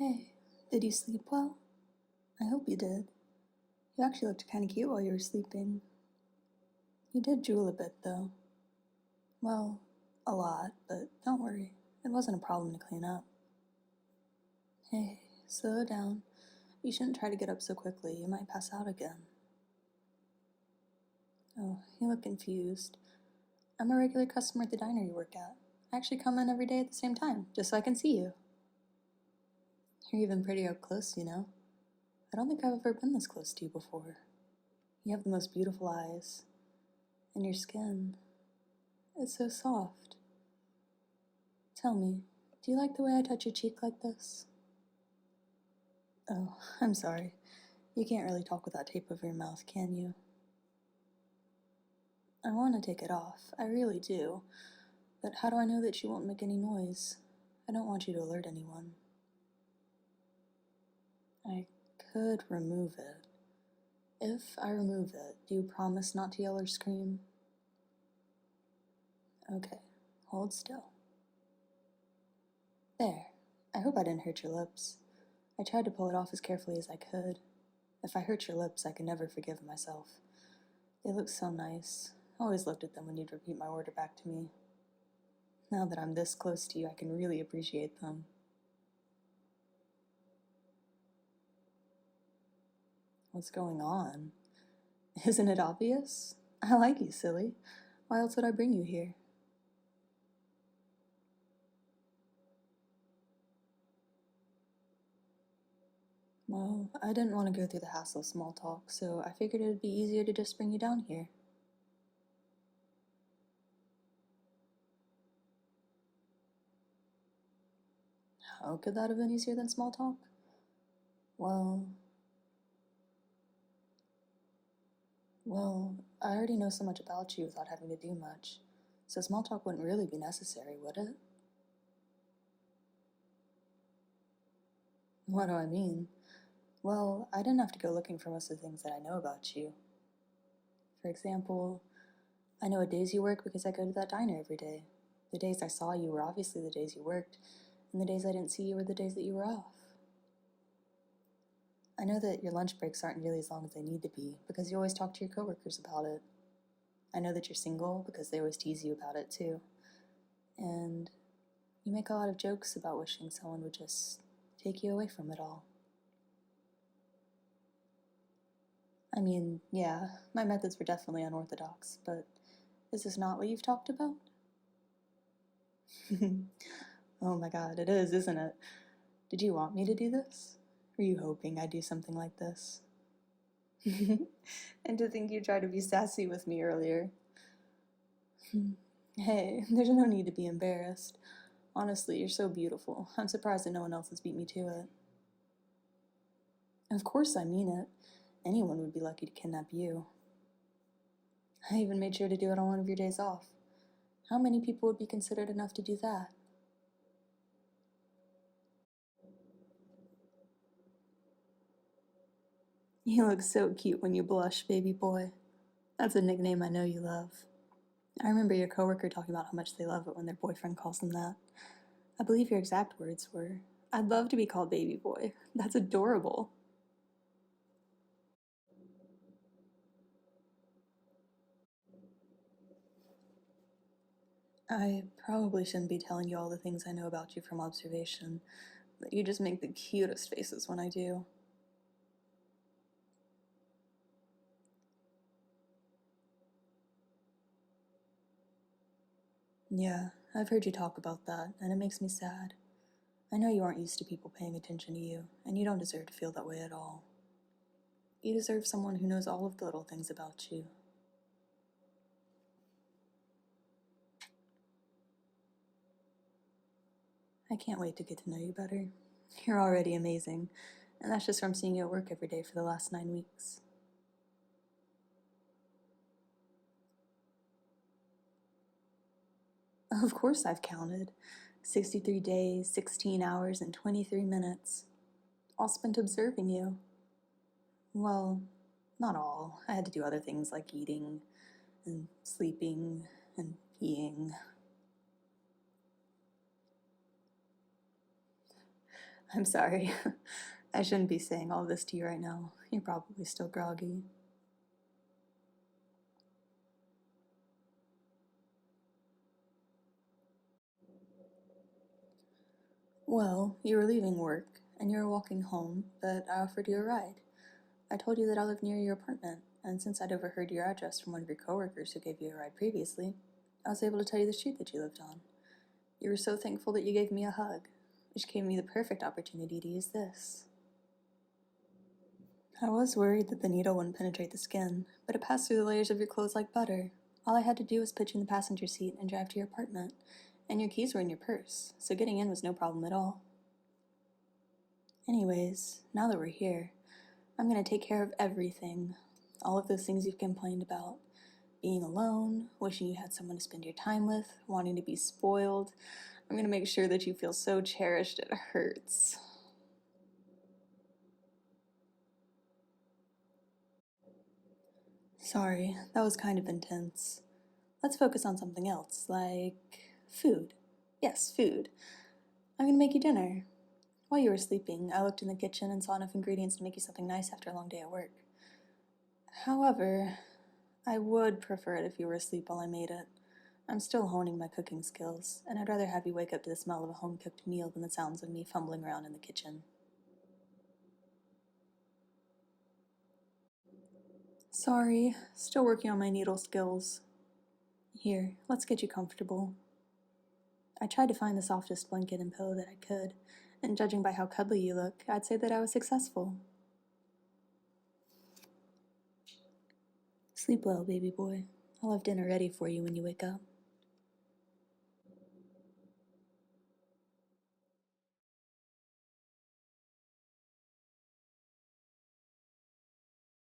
Hey, did you sleep well? I hope you did. You actually looked kind of cute while you were sleeping. You did drool a bit, though. Well, a lot, but don't worry. It wasn't a problem to clean up. Hey, slow down. You shouldn't try to get up so quickly. You might pass out again. Oh, you look confused. I'm a regular customer at the diner you work at. I actually come in every day at the same time, just so I can see you. You're even pretty up close, you know? I don't think I've ever been this close to you before. You have the most beautiful eyes. And your skin, it's so soft. Tell me, do you like the way I touch your cheek like this? Oh, I'm sorry. You can't really talk with that tape over your mouth, can you? I want to take it off, I really do. But how do I know that you won't make any noise? I don't want you to alert anyone. I could remove it. If I remove it, do you promise not to yell or scream? Okay, hold still. There. I hope I didn't hurt your lips. I tried to pull it off as carefully as I could. If I hurt your lips, I can never forgive myself. They look so nice. I always looked at them when you'd repeat my order back to me. Now that I'm this close to you, I can really appreciate them. What's going on? Isn't it obvious? I like you, silly. Why else would I bring you here? Well, I didn't want to go through the hassle of small talk, so I figured it would be easier to just bring you down here. How could that have been easier than small talk? Well, I already know so much about you without having to do much, so small talk wouldn't really be necessary, would it? What do I mean? Well, I didn't have to go looking for most of the things that I know about you. For example, I know what days you work because I go to that diner every day. The days I saw you were obviously the days you worked, and the days I didn't see you were the days that you were off. I know that your lunch breaks aren't nearly as long as they need to be because you always talk to your coworkers about it. I know that you're single because they always tease you about it too. And you make a lot of jokes about wishing someone would just take you away from it all. I mean, yeah, my methods were definitely unorthodox, but is this not what you've talked about? Oh my god, it is, isn't it? Did you want me to do this? Were you hoping I'd do something like this? And to think you tried to be sassy with me earlier. Hey, there's no need to be embarrassed. Honestly, you're so beautiful. I'm surprised that no one else has beat me to it. Of course I mean it. Anyone would be lucky to kidnap you. I even made sure to do it on one of your days off. How many people would be considered enough to do that? You look so cute when you blush, baby boy. That's a nickname I know you love. I remember your coworker talking about how much they love it when their boyfriend calls them that. I believe your exact words were, "I'd love to be called baby boy. That's adorable." I probably shouldn't be telling you all the things I know about you from observation, but you just make the cutest faces when I do. Yeah, I've heard you talk about that, and it makes me sad. I know you aren't used to people paying attention to you, and you don't deserve to feel that way at all. You deserve someone who knows all of the little things about you. I can't wait to get to know you better. You're already amazing, and that's just from seeing you at work every day for the last 9 weeks. Of course I've counted. 63 days, 16 hours, and 23 minutes. All spent observing you. Well, not all. I had to do other things like eating, and sleeping, and peeing. I'm sorry. I shouldn't be saying all this to you right now. You're probably still groggy. Well, you were leaving work, and you were walking home, but I offered you a ride. I told you that I live near your apartment, and since I'd overheard your address from one of your coworkers who gave you a ride previously, I was able to tell you the street that you lived on. You were so thankful that you gave me a hug, which gave me the perfect opportunity to use this. I was worried that the needle wouldn't penetrate the skin, but it passed through the layers of your clothes like butter. All I had to do was pitch in the passenger seat and drive to your apartment, and your keys were in your purse, so getting in was no problem at all. Anyways, now that we're here, I'm gonna take care of everything. All of those things you've complained about. Being alone, wishing you had someone to spend your time with, wanting to be spoiled. I'm gonna make sure that you feel so cherished it hurts. Sorry, that was kind of intense. Let's focus on something else, like food. Yes, food. I'm gonna make you dinner. While you were sleeping, I looked in the kitchen and saw enough ingredients to make you something nice after a long day at work. However, I would prefer it if you were asleep while I made it. I'm still honing my cooking skills, and I'd rather have you wake up to the smell of a home-cooked meal than the sounds of me fumbling around in the kitchen. Sorry, still working on my needle skills. Here, let's get you comfortable. I tried to find the softest blanket and pillow that I could, and judging by how cuddly you look, I'd say that I was successful. Sleep well, baby boy. I'll have dinner ready for you when you wake up.